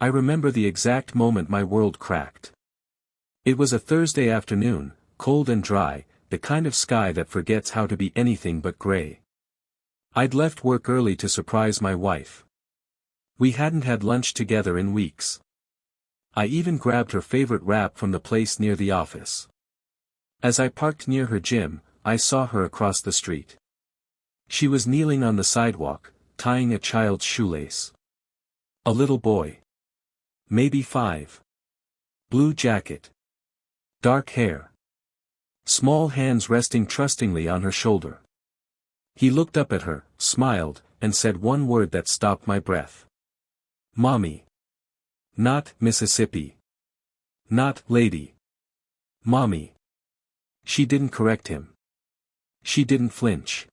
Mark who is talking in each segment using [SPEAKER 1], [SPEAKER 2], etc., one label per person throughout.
[SPEAKER 1] I remember the exact moment my world cracked. It was a Thursday afternoon, cold and dry, the kind of sky that forgets how to be anything but gray. I'd left work early to surprise my wife. We hadn't had lunch together in weeks. I even grabbed her favorite wrap from the place near the office. As I parked near her gym, I saw her across the street. She was kneeling on the sidewalk, tying a child's shoelace. A little boy. Maybe 5. Blue jacket. Dark hair. Small hands resting trustingly on her shoulder. He looked up at her, smiled, and said one word that stopped my breath. Mommy. Not Mississippi. Not lady. Mommy. She didn't correct him. She didn't flinch.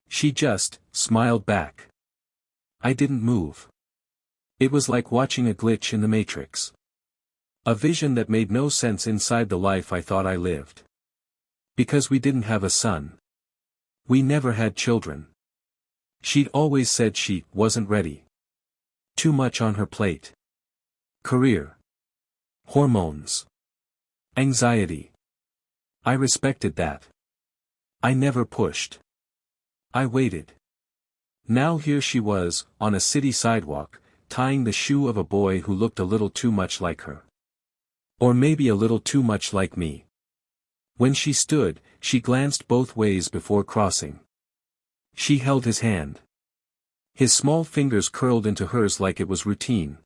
[SPEAKER 1] She just smiled back. I didn't move. It was like watching a glitch in the Matrix. A vision that made no sense inside the life I thought I lived. Because we didn't have a son. We never had children. She'd always said she wasn't ready. Too much on her plate. Career. Hormones. Anxiety. I respected that. I never pushed. I waited. Now here she was, on a city sidewalk, tying the shoe of a boy who looked a little too much like her. Or maybe a little too much like me. When she stood, she glanced both ways before crossing. She held his hand. His small fingers curled into hers like it was routine.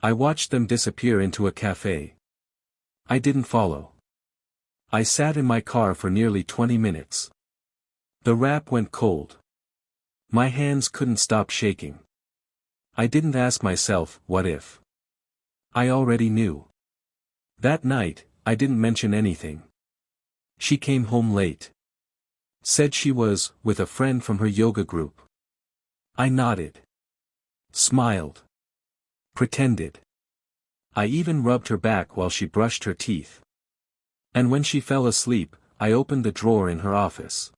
[SPEAKER 1] I watched them disappear into a cafe. I didn't follow. I sat in my car for nearly 20 minutes. The wrap went cold. My hands couldn't stop shaking. I didn't ask myself, what if? I already knew. That night, I didn't mention anything. She came home late. Said she was with a friend from her yoga group. I nodded. Smiled. Pretended. I even rubbed her back while she brushed her teeth. And when she fell asleep, I opened the drawer in her office.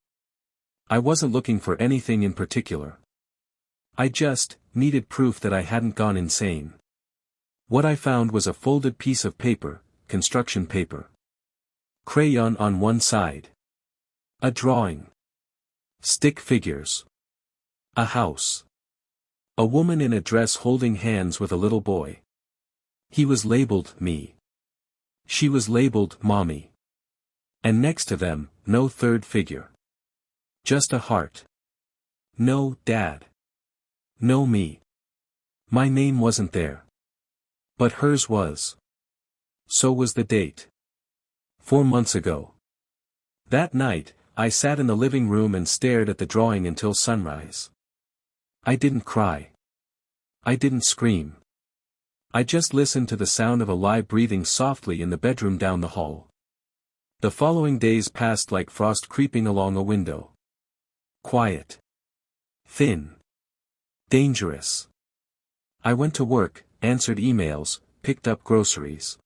[SPEAKER 1] I wasn't looking for anything in particular. I just needed proof that I hadn't gone insane. What I found was a folded piece of paper, construction paper. Crayon on one side. A drawing. Stick figures. A house. A woman in a dress holding hands with a little boy. He was labeled me. She was labeled mommy. And next to them, no third figure. Just a heart. No dad. No me. My name wasn't there. But hers was. So was the date. 4 months ago. That night, I sat in the living room and stared at the drawing until sunrise. I didn't cry. I didn't scream. I just listened to the sound of Eli breathing softly in the bedroom down the hall. The following days passed like frost creeping along a window. Quiet. Thin. Dangerous. I went to work, answered emails, picked up groceries.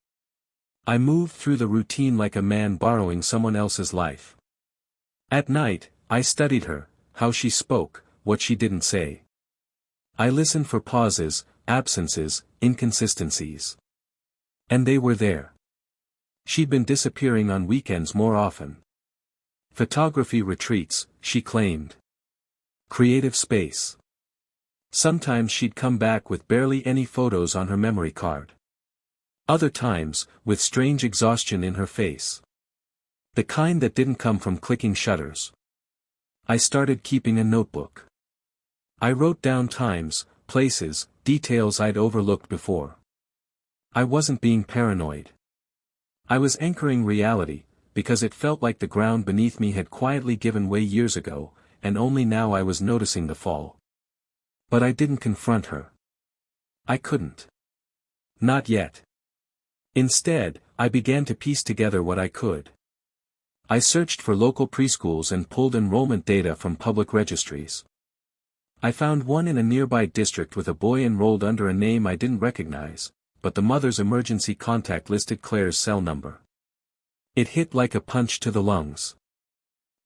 [SPEAKER 1] I moved through the routine like a man borrowing someone else's life. At night, I studied her, how she spoke, what she didn't say. I listened for pauses, absences, inconsistencies. And they were there. She'd been disappearing on weekends more often. Photography retreats, she claimed. Creative space. Sometimes she'd come back with barely any photos on her memory card. Other times, with strange exhaustion in her face. The kind that didn't come from clicking shutters. I started keeping a notebook. I wrote down times, places, details I'd overlooked before. I wasn't being paranoid. I was anchoring reality, because it felt like the ground beneath me had quietly given way years ago, and only now I was noticing the fall. But I didn't confront her. I couldn't. Not yet. Instead, I began to piece together what I could. I searched for local preschools and pulled enrollment data from public registries. I found one in a nearby district with a boy enrolled under a name I didn't recognize, but the mother's emergency contact listed Claire's cell number. It hit like a punch to the lungs.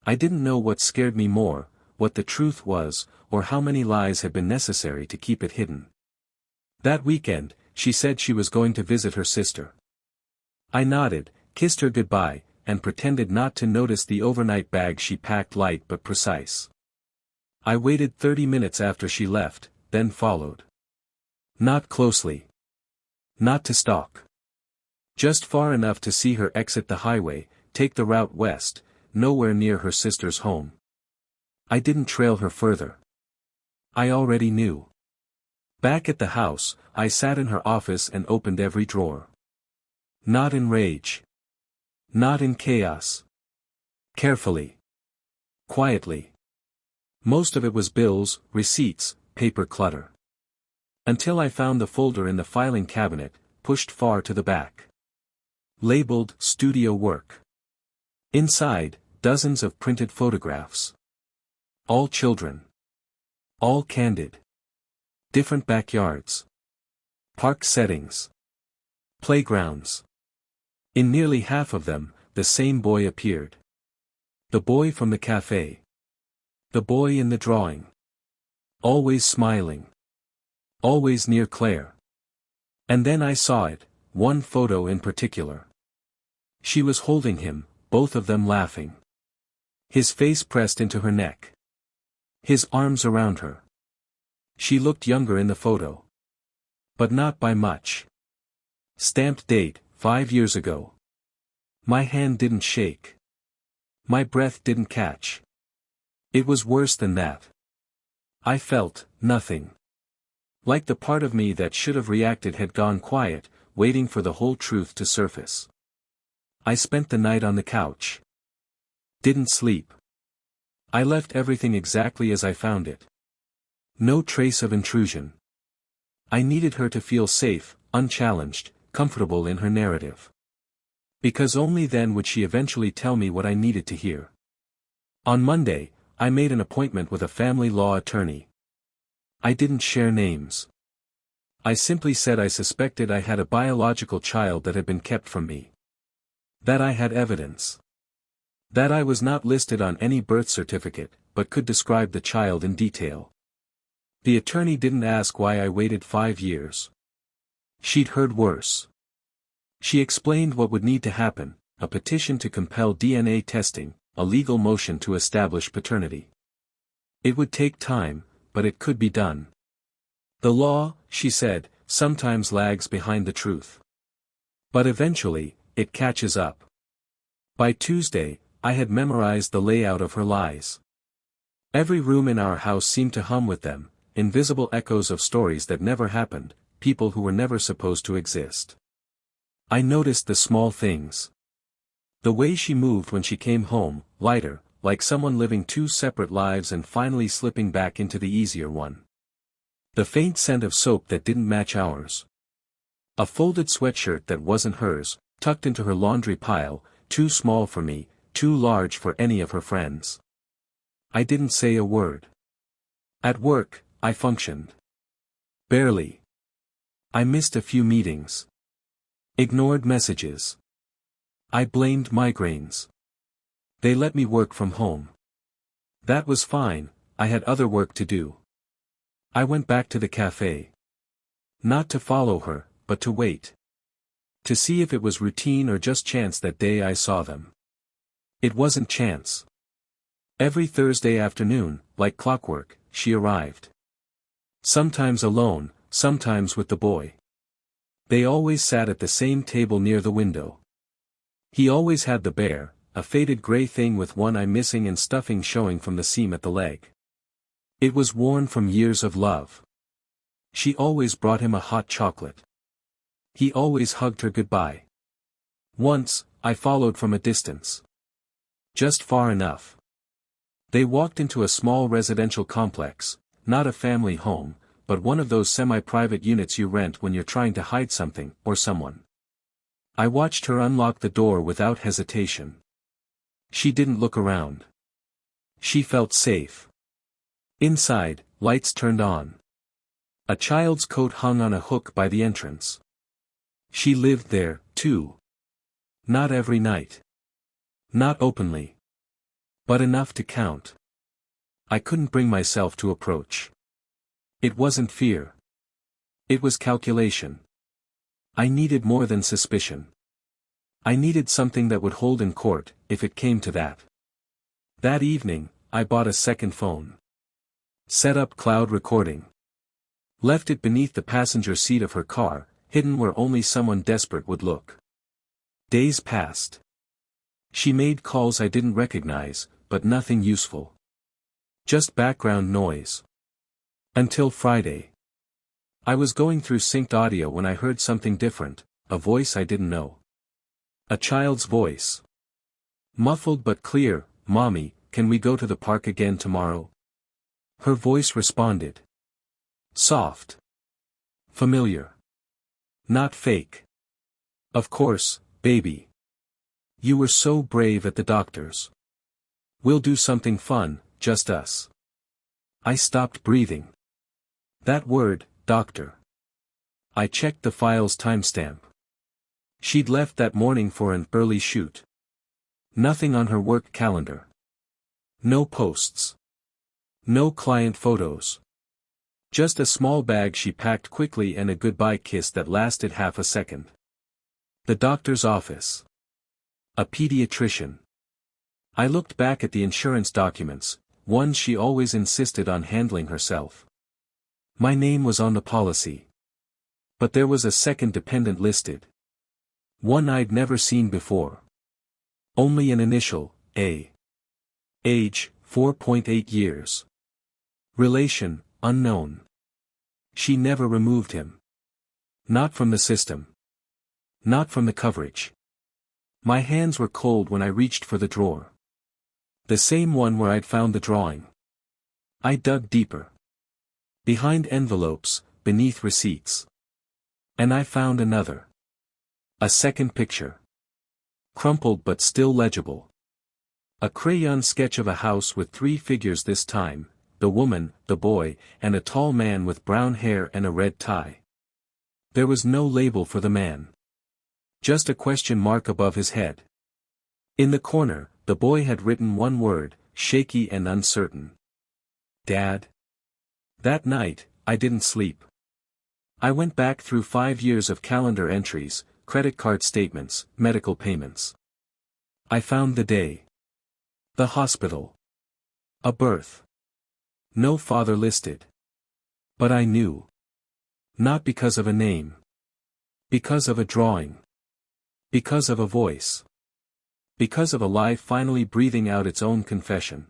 [SPEAKER 1] I didn't know what scared me more, what the truth was, or how many lies had been necessary to keep it hidden. That weekend, she said she was going to visit her sister. I nodded, kissed her goodbye, and pretended not to notice the overnight bag she packed, light but precise. I waited 30 minutes after she left, then followed. Not closely. Not to stalk. Just far enough to see her exit the highway, take the route west, nowhere near her sister's home. I didn't trail her further. I already knew. Back at the house, I sat in her office and opened every drawer. Not in rage. Not in chaos. Carefully. Quietly. Most of it was bills, receipts, paper clutter. Until I found the folder in the filing cabinet, pushed far to the back. Labeled studio work. Inside, dozens of printed photographs. All children. All candid. Different backyards. Park settings. Playgrounds. In nearly half of them, the same boy appeared. The boy from the cafe. The boy in the drawing. Always smiling. Always near Claire. And then I saw it, one photo in particular. She was holding him, both of them laughing. His face pressed into her neck. His arms around her. She looked younger in the photo. But not by much. Stamped date, 5 years ago. My hand didn't shake. My breath didn't catch. It was worse than that. I felt nothing. Like the part of me that should have reacted had gone quiet, waiting for the whole truth to surface. I spent the night on the couch. Didn't sleep. I left everything exactly as I found it. No trace of intrusion. I needed her to feel safe, unchallenged, comfortable in her narrative. Because only then would she eventually tell me what I needed to hear. On Monday, I made an appointment with a family law attorney. I didn't share names. I simply said I suspected I had a biological child that had been kept from me. That I had evidence. That I was not listed on any birth certificate, but could describe the child in detail. The attorney didn't ask why I waited 5 years. She'd heard worse. She explained what would need to happen: a petition to compel DNA testing, a legal motion to establish paternity. It would take time, but it could be done. The law, she said, sometimes lags behind the truth. But eventually, it catches up. By Tuesday, I had memorized the layout of her lies. Every room in our house seemed to hum with them, invisible echoes of stories that never happened, people who were never supposed to exist. I noticed the small things. The way she moved when she came home, lighter, like someone living 2 separate lives and finally slipping back into the easier one. The faint scent of soap that didn't match ours. A folded sweatshirt that wasn't hers, tucked into her laundry pile, too small for me, too large for any of her friends. I didn't say a word. At work, I functioned. Barely. I missed a few meetings. Ignored messages. I blamed migraines. They let me work from home. That was fine, I had other work to do. I went back to the cafe. Not to follow her, but to wait. To see if it was routine or just chance that day I saw them. It wasn't chance. Every Thursday afternoon, like clockwork, she arrived. Sometimes alone, sometimes with the boy. They always sat at the same table near the window. He always had the bear, a faded gray thing with one eye missing and stuffing showing from the seam at the leg. It was worn from years of love. She always brought him a hot chocolate. He always hugged her goodbye. Once, I followed from a distance. Just far enough. They walked into a small residential complex, not a family home, but one of those semi-private units you rent when you're trying to hide something, or someone. I watched her unlock the door without hesitation. She didn't look around. She felt safe. Inside, lights turned on. A child's coat hung on a hook by the entrance. She lived there, too. Not every night. Not openly. But enough to count. I couldn't bring myself to approach. It wasn't fear. It was calculation. I needed more than suspicion. I needed something that would hold in court, if it came to that. That evening, I bought a second phone. Set up cloud recording. Left it beneath the passenger seat of her car, hidden where only someone desperate would look. Days passed. She made calls I didn't recognize, but nothing useful. Just background noise. Until Friday. I was going through synced audio when I heard something different, a voice I didn't know. A child's voice. Muffled but clear, "Mommy, can we go to the park again tomorrow?" Her voice responded. Soft. Familiar. Not fake. "Of course, baby. You were so brave at the doctor's. We'll do something fun, just us." I stopped breathing. That word, doctor. I checked the file's timestamp. She'd left that morning for an early shoot. Nothing on her work calendar. No posts. No client photos. Just a small bag she packed quickly and a goodbye kiss that lasted half a second. The doctor's office. A pediatrician. I looked back at the insurance documents, ones she always insisted on handling herself. My name was on the policy. But there was a second dependent listed. One I'd never seen before. Only an initial, A. Age, 4.8 years. Relation, unknown. She never removed him. Not from the system. Not from the coverage. My hands were cold when I reached for the drawer. The same one where I'd found the drawing. I dug deeper. Behind envelopes, beneath receipts. And I found another. A second picture. Crumpled but still legible. A crayon sketch of a house with 3 figures this time, the woman, the boy, and a tall man with brown hair and a red tie. There was no label for the man. Just a question mark above his head. In the corner, the boy had written one word, shaky and uncertain. Dad. That night, I didn't sleep. I went back through 5 years of calendar entries, credit card statements, medical payments. I found the day. The hospital. A birth. No father listed. But I knew. Not because of a name. Because of a drawing. Because of a voice. Because of a life finally breathing out its own confession.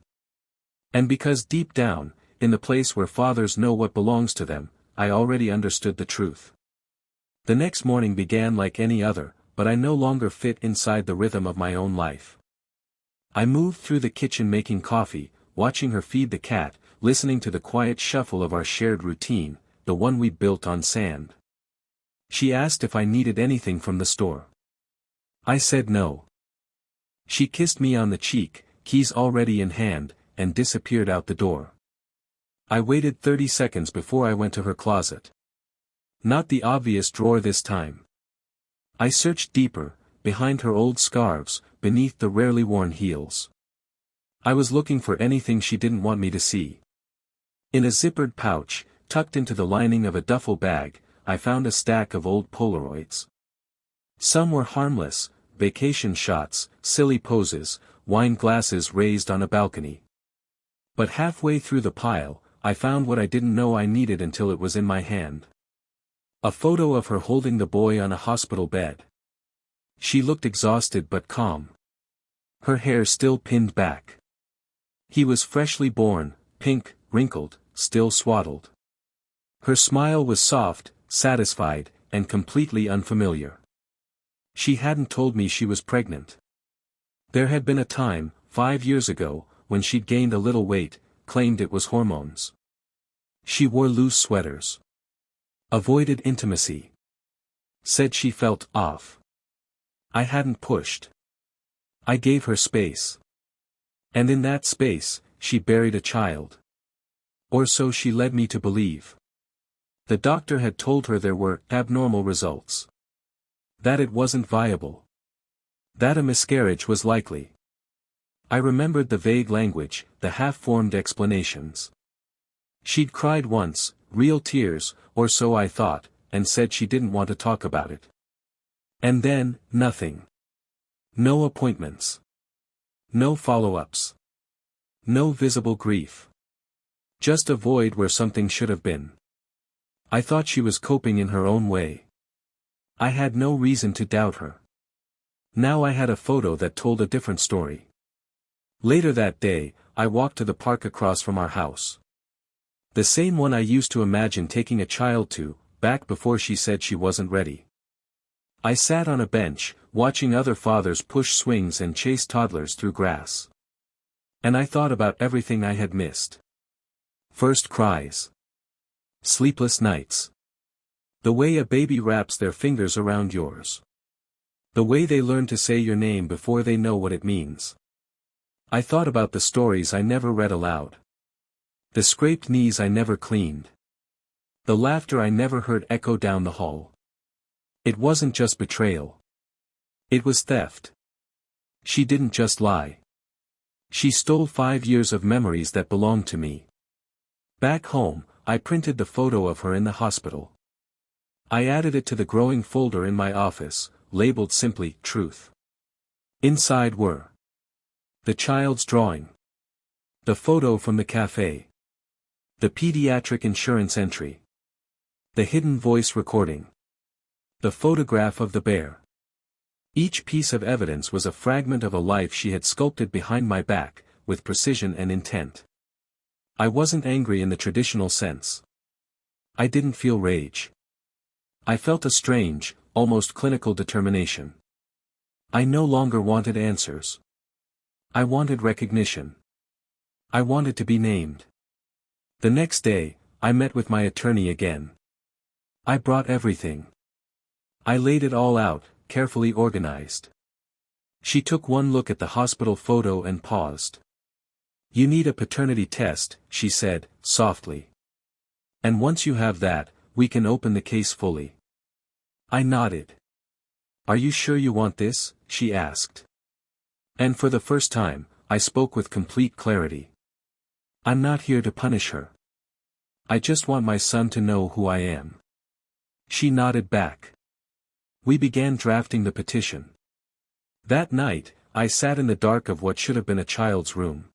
[SPEAKER 1] And because deep down, in the place where fathers know what belongs to them, I already understood the truth. The next morning began like any other, but I no longer fit inside the rhythm of my own life. I moved through the kitchen making coffee, watching her feed the cat, listening to the quiet shuffle of our shared routine, the one we built on sand. She asked if I needed anything from the store. I said no. She kissed me on the cheek, keys already in hand, and disappeared out the door. I waited 30 seconds before I went to her closet. Not the obvious drawer this time. I searched deeper, behind her old scarves, beneath the rarely worn heels. I was looking for anything she didn't want me to see. In a zippered pouch, tucked into the lining of a duffel bag, I found a stack of old Polaroids. Some were harmless, vacation shots, silly poses, wine glasses raised on a balcony. But halfway through the pile, I found what I didn't know I needed until it was in my hand. A photo of her holding the boy on a hospital bed. She looked exhausted but calm. Her hair still pinned back. He was freshly born, pink, wrinkled, still swaddled. Her smile was soft, satisfied, and completely unfamiliar. She hadn't told me she was pregnant. There had been a time, 5 years ago, when she'd gained a little weight, claimed it was hormones. She wore loose sweaters. Avoided intimacy. Said she felt off. I hadn't pushed. I gave her space. And in that space, she buried a child. Or so she led me to believe. The doctor had told her there were abnormal results. That it wasn't viable. That a miscarriage was likely. I remembered the vague language, the half-formed explanations. She'd cried once, real tears, or so I thought, and said she didn't want to talk about it. And then, nothing. No appointments. No follow-ups. No visible grief. Just a void where something should have been. I thought she was coping in her own way. I had no reason to doubt her. Now I had a photo that told a different story. Later that day, I walked to the park across from our house. The same one I used to imagine taking a child to, back before she said she wasn't ready. I sat on a bench, watching other fathers push swings and chase toddlers through grass. And I thought about everything I had missed. First cries. Sleepless nights. The way a baby wraps their fingers around yours. The way they learn to say your name before they know what it means. I thought about the stories I never read aloud. The scraped knees I never cleaned. The laughter I never heard echo down the hall. It wasn't just betrayal. It was theft. She didn't just lie. She stole 5 years of memories that belonged to me. Back home, I printed the photo of her in the hospital. I added it to the growing folder in my office, labeled simply, Truth. Inside were the child's drawing. The photo from the cafe. The pediatric insurance entry. The hidden voice recording. The photograph of the bear. Each piece of evidence was a fragment of a life she had sculpted behind my back, with precision and intent. I wasn't angry in the traditional sense. I didn't feel rage. I felt a strange, almost clinical determination. I no longer wanted answers. I wanted recognition. I wanted to be named. The next day, I met with my attorney again. I brought everything. I laid it all out, carefully organized. She took one look at the hospital photo and paused. "You need a paternity test," she said, softly. "And once you have that, we can open the case fully." I nodded. "Are you sure you want this?" she asked. And for the first time, I spoke with complete clarity. "I'm not here to punish her. I just want my son to know who I am." She nodded back. We began drafting the petition. That night, I sat in the dark of what should have been a child's room.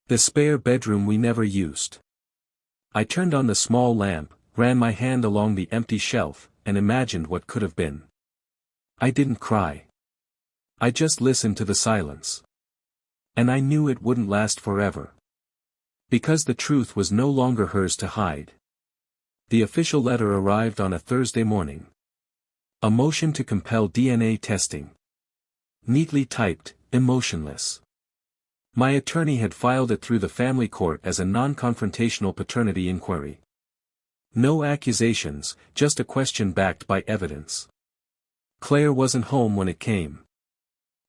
[SPEAKER 1] The spare bedroom we never used. I turned on the small lamp, ran my hand along the empty shelf, and imagined what could have been. I didn't cry. I just listened to the silence. And I knew it wouldn't last forever. Because the truth was no longer hers to hide. The official letter arrived on a Thursday morning. A motion to compel DNA testing. Neatly typed, emotionless. My attorney had filed it through the family court as a non-confrontational paternity inquiry. No accusations, just a question backed by evidence. Claire wasn't home when it came.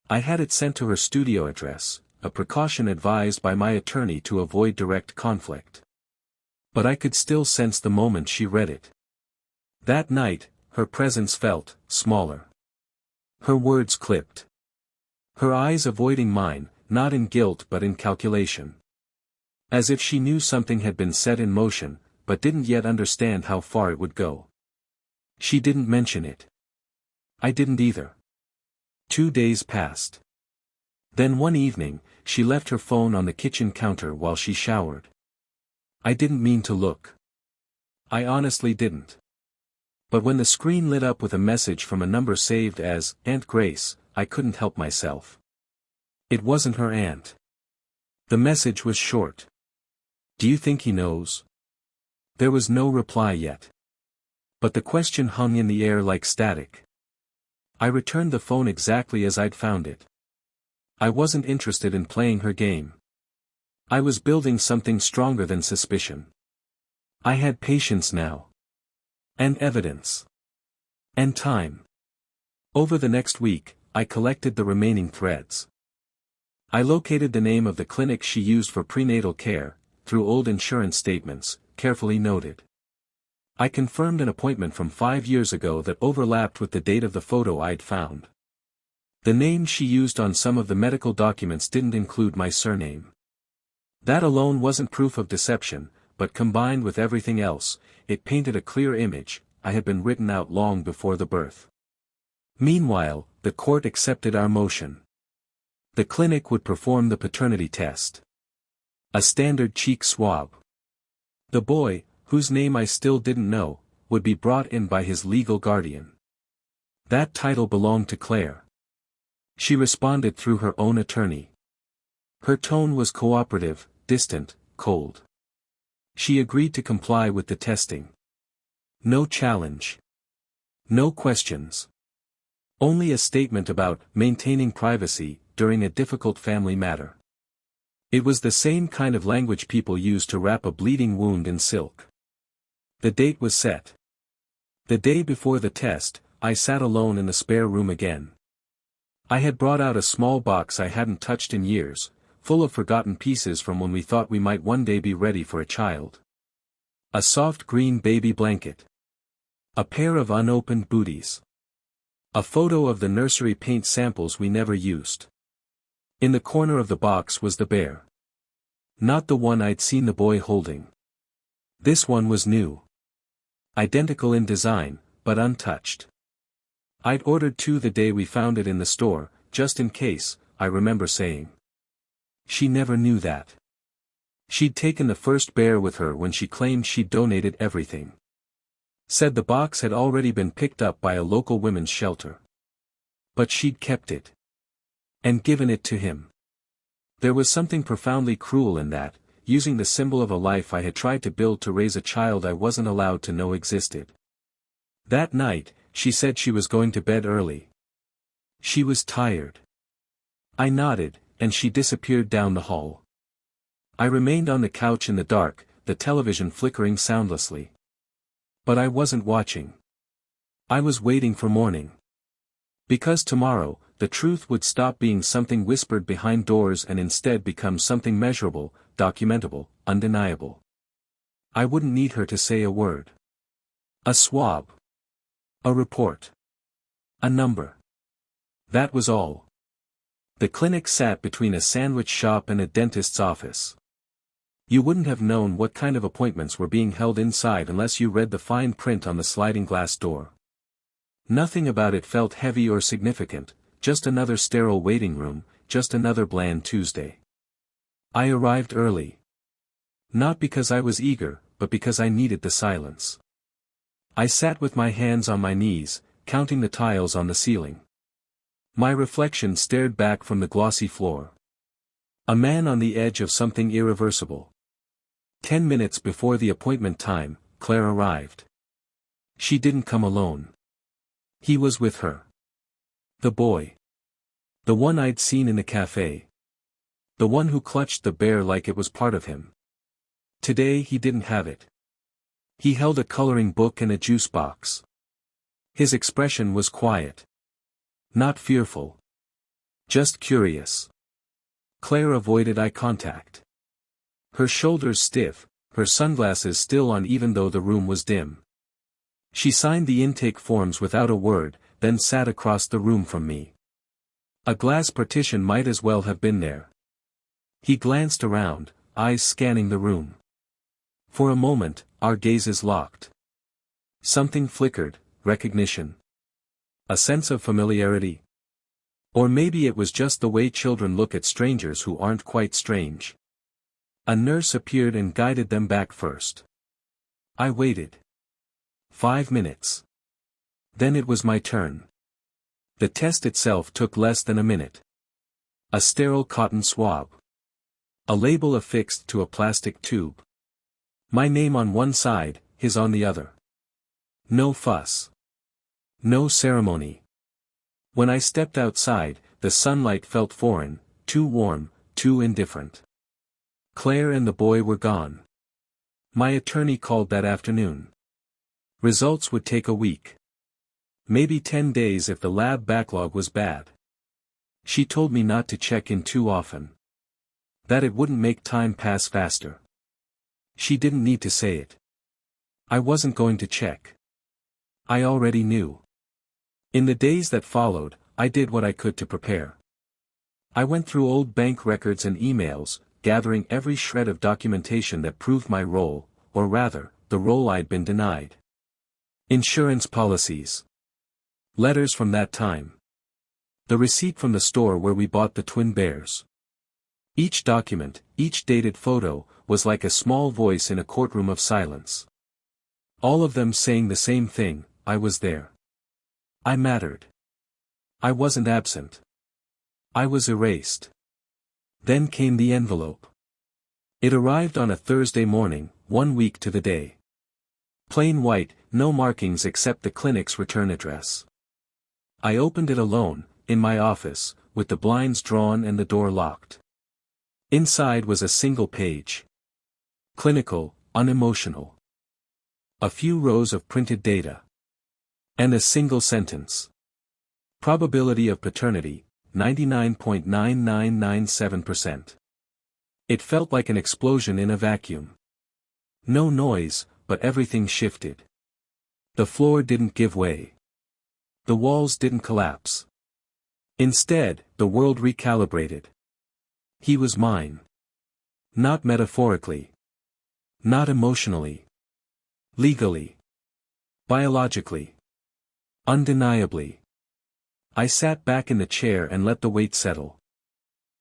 [SPEAKER 1] I had it sent to her studio address, a precaution advised by my attorney to avoid direct conflict. But I could still sense the moment she read it. That night, her presence felt smaller. Her words clipped. Her eyes avoiding mine, not in guilt but in calculation. As if she knew something had been set in motion, but didn't yet understand how far it would go. She didn't mention it. I didn't either. 2 days passed. Then one evening, she left her phone on the kitchen counter while she showered. I didn't mean to look. I honestly didn't. But when the screen lit up with a message from a number saved as Aunt Grace, I couldn't help myself. It wasn't her aunt. The message was short. "Do you think he knows?" There was no reply yet. But the question hung in the air like static. I returned the phone exactly as I'd found it. I wasn't interested in playing her game. I was building something stronger than suspicion. I had patience now. And evidence. And time. Over the next week, I collected the remaining threads. I located the name of the clinic she used for prenatal care, through old insurance statements, carefully noted. I confirmed an appointment from 5 years ago that overlapped with the date of the photo I'd found. The name she used on some of the medical documents didn't include my surname. That alone wasn't proof of deception, but combined with everything else, it painted a clear image, I had been written out long before the birth. Meanwhile, the court accepted our motion. The clinic would perform the paternity test. A standard cheek swab. The boy, whose name I still didn't know, would be brought in by his legal guardian. That title belonged to Claire. She responded through her own attorney. Her tone was cooperative, distant, cold. She agreed to comply with the testing. No challenge. No questions. Only a statement about maintaining privacy during a difficult family matter. It was the same kind of language people use to wrap a bleeding wound in silk. The date was set. The day before the test, I sat alone in the spare room again. I had brought out a small box I hadn't touched in years, full of forgotten pieces from when we thought we might one day be ready for a child. A soft green baby blanket. A pair of unopened booties. A photo of the nursery paint samples we never used. In the corner of the box was the bear. Not the one I'd seen the boy holding. This one was new. Identical in design, but untouched. I'd ordered two the day we found it in the store, just in case, I remember saying. She never knew that. She'd taken the first bear with her when she claimed she'd donated everything. Said the box had already been picked up by a local women's shelter. But she'd kept it. And given it to him. There was something profoundly cruel in that, using the symbol of a life I had tried to build to raise a child I wasn't allowed to know existed. That night, she said she was going to bed early. She was tired. I nodded, and she disappeared down the hall. I remained on the couch in the dark, the television flickering soundlessly. But I wasn't watching. I was waiting for morning. Because tomorrow, the truth would stop being something whispered behind doors and instead become something measurable, documentable, undeniable. I wouldn't need her to say a word. A swab. A report. A number. That was all. The clinic sat between a sandwich shop and a dentist's office. You wouldn't have known what kind of appointments were being held inside unless you read the fine print on the sliding glass door. Nothing about it felt heavy or significant, just another sterile waiting room, just another bland Tuesday. I arrived early. Not because I was eager, but because I needed the silence. I sat with my hands on my knees, counting the tiles on the ceiling. My reflection stared back from the glossy floor. A man on the edge of something irreversible. 10 minutes before the appointment time, Claire arrived. She didn't come alone. He was with her. The boy. The one I'd seen in the cafe. The one who clutched the bear like it was part of him. Today he didn't have it. He held a coloring book and a juice box. His expression was quiet. Not fearful. Just curious. Claire avoided eye contact. Her shoulders stiff, her sunglasses still on even though the room was dim. She signed the intake forms without a word, then sat across the room from me. A glass partition might as well have been there. He glanced around, eyes scanning the room. For a moment, our gazes locked. Something flickered, recognition. A sense of familiarity. Or maybe it was just the way children look at strangers who aren't quite strange. A nurse appeared and guided them back first. I waited. 5 minutes. Then it was my turn. The test itself took less than a minute. A sterile cotton swab. A label affixed to a plastic tube. My name on one side, his on the other. No fuss. No ceremony. When I stepped outside, the sunlight felt foreign, too warm, too indifferent. Claire and the boy were gone. My attorney called that afternoon. Results would take a week. Maybe 10 days if the lab backlog was bad. She told me not to check in too often. That it wouldn't make time pass faster. She didn't need to say it. I wasn't going to check. I already knew. In the days that followed, I did what I could to prepare. I went through old bank records and emails, gathering every shred of documentation that proved my role, or rather, the role I'd been denied. Insurance policies. Letters from that time. The receipt from the store where we bought the twin bears. Each document, each dated photo, was like a small voice in a courtroom of silence. All of them saying the same thing: I was there. I mattered. I wasn't absent. I was erased. Then came the envelope. It arrived on a Thursday morning, 1 week to the day. Plain white, no markings except the clinic's return address. I opened it alone, in my office, with the blinds drawn and the door locked. Inside was a single page. Clinical, unemotional. A few rows of printed data. And a single sentence. Probability of paternity, 99.9997%. It felt like an explosion in a vacuum. No noise, but everything shifted. The floor didn't give way. The walls didn't collapse. Instead, the world recalibrated. He was mine. Not metaphorically. Not emotionally. Legally. Biologically. Undeniably. I sat back in the chair and let the weight settle.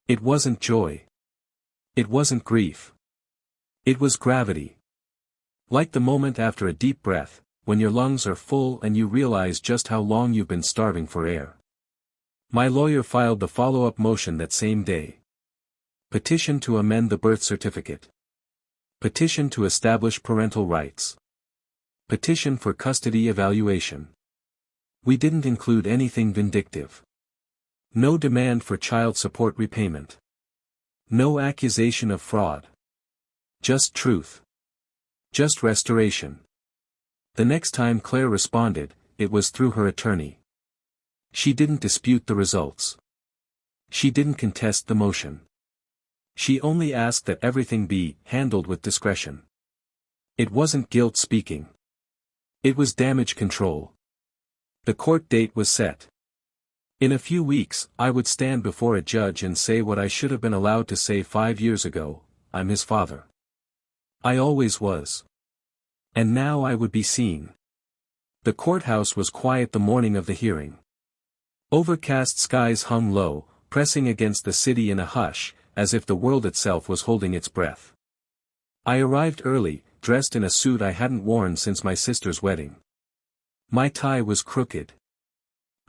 [SPEAKER 1] It wasn't joy. It wasn't grief. It was gravity. Like the moment after a deep breath, when your lungs are full and you realize just how long you've been starving for air. My lawyer filed the follow-up motion that same day. Petition to amend the birth certificate. Petition to establish parental rights. Petition for custody evaluation. We didn't include anything vindictive. No demand for child support repayment. No accusation of fraud. Just truth. Just restoration. The next time Claire responded, it was through her attorney. She didn't dispute the results. She didn't contest the motion. She only asked that everything be handled with discretion. It wasn't guilt speaking. It was damage control. The court date was set. In a few weeks, I would stand before a judge and say what I should have been allowed to say 5 years ago: I'm his father. I always was. And now I would be seen. The courthouse was quiet the morning of the hearing. Overcast skies hung low, pressing against the city in a hush, as if the world itself was holding its breath. I arrived early, dressed in a suit I hadn't worn since my sister's wedding. My tie was crooked.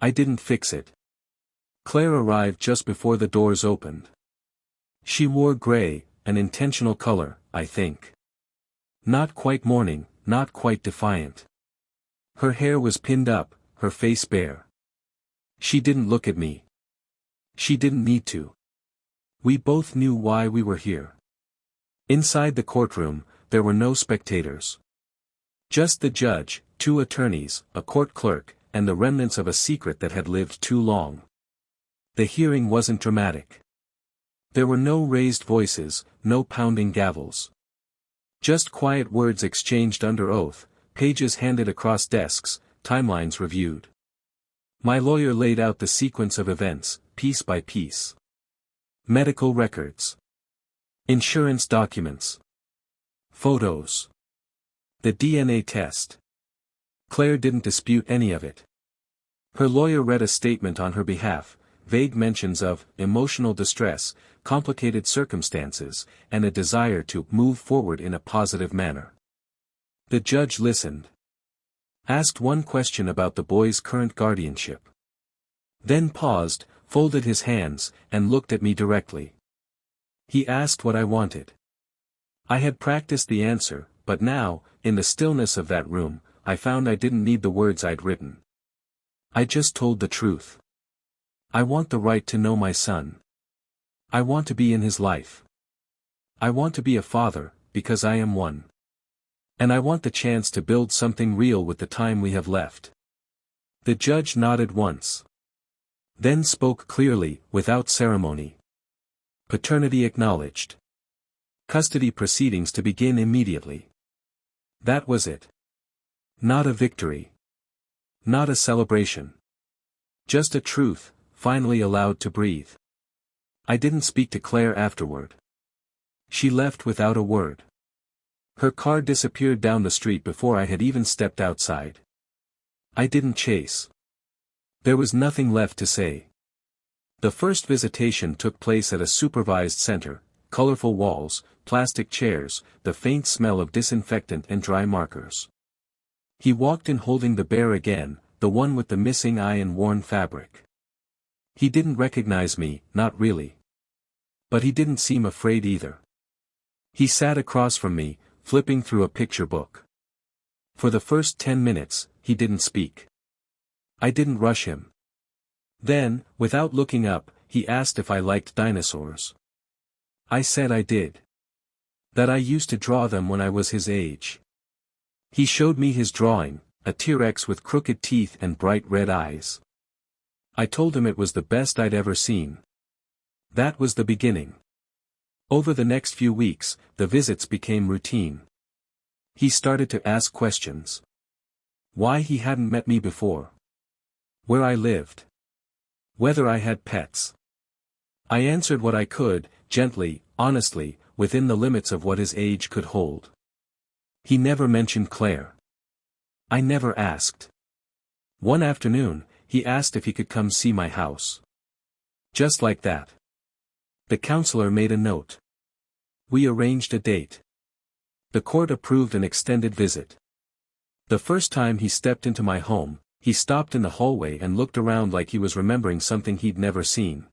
[SPEAKER 1] I didn't fix it. Claire arrived just before the doors opened. She wore gray, an intentional color, I think. Not quite mourning, not quite defiant. Her hair was pinned up, her face bare. She didn't look at me. She didn't need to. We both knew why we were here. Inside the courtroom, there were no spectators. Just the judge, 2 attorneys, a court clerk, and the remnants of a secret that had lived too long. The hearing wasn't dramatic. There were no raised voices, no pounding gavels. Just quiet words exchanged under oath, pages handed across desks, timelines reviewed. My lawyer laid out the sequence of events, piece by piece. Medical records. Insurance documents. Photos. The DNA test. Claire didn't dispute any of it. Her lawyer read a statement on her behalf, vague mentions of emotional distress, complicated circumstances, and a desire to move forward in a positive manner. The judge listened. Asked one question about the boy's current guardianship. Then paused, folded his hands, and looked at me directly. He asked what I wanted. I had practiced the answer, but now, in the stillness of that room, I found I didn't need the words I'd written. I just told the truth. I want the right to know my son. I want to be in his life. I want to be a father, because I am one. And I want the chance to build something real with the time we have left. The judge nodded once. Then spoke clearly, without ceremony. Paternity acknowledged. Custody proceedings to begin immediately. That was it. Not a victory. Not a celebration. Just a truth, finally allowed to breathe. I didn't speak to Claire afterward. She left without a word. Her car disappeared down the street before I had even stepped outside. I didn't chase. There was nothing left to say. The first visitation took place at a supervised center, colorful walls, plastic chairs, the faint smell of disinfectant and dry markers. He walked in holding the bear again, the one with the missing eye and worn fabric. He didn't recognize me, not really. But he didn't seem afraid either. He sat across from me, flipping through a picture book. For the first 10 minutes, he didn't speak. I didn't rush him. Then, without looking up, he asked if I liked dinosaurs. I said I did. That I used to draw them when I was his age. He showed me his drawing, a T-Rex with crooked teeth and bright red eyes. I told him it was the best I'd ever seen. That was the beginning. Over the next few weeks, the visits became routine. He started to ask questions. Why he hadn't met me before. Where I lived. Whether I had pets. I answered what I could, gently, honestly, within the limits of what his age could hold. He never mentioned Claire. I never asked. One afternoon, he asked if he could come see my house. Just like that. The counselor made a note. We arranged a date. The court approved an extended visit. The first time he stepped into my home, he stopped in the hallway and looked around like he was remembering something he'd never seen.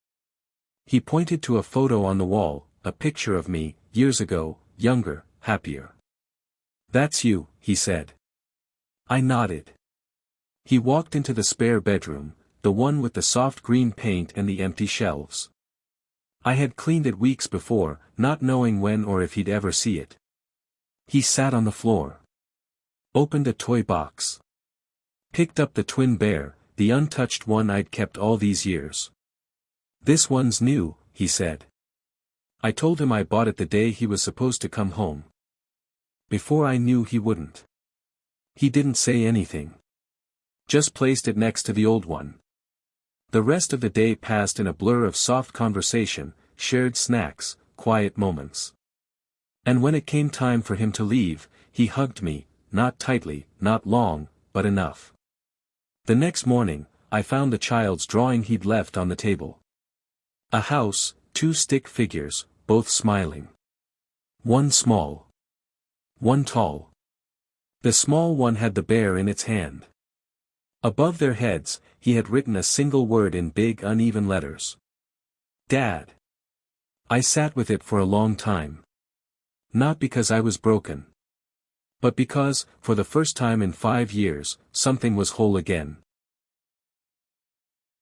[SPEAKER 1] He pointed to a photo on the wall, a picture of me, years ago, younger, happier. That's you, he said. I nodded. He walked into the spare bedroom, the one with the soft green paint and the empty shelves. I had cleaned it weeks before, not knowing when or if he'd ever see it. He sat on the floor. Opened a toy box. Picked up the twin bear, the untouched one I'd kept all these years. This one's new, he said. I told him I bought it the day he was supposed to come home. Before I knew he wouldn't. He didn't say anything. Just placed it next to the old one. The rest of the day passed in a blur of soft conversation, shared snacks, quiet moments. And when it came time for him to leave, he hugged me, not tightly, not long, but enough. The next morning, I found the child's drawing he'd left on the table. A house, 2 stick figures, both smiling. One small. One tall. The small one had the bear in its hand. Above their heads, he had written a single word in big uneven letters. Dad. I sat with it for a long time. Not because I was broken. But because, for the first time in 5 years, something was whole again.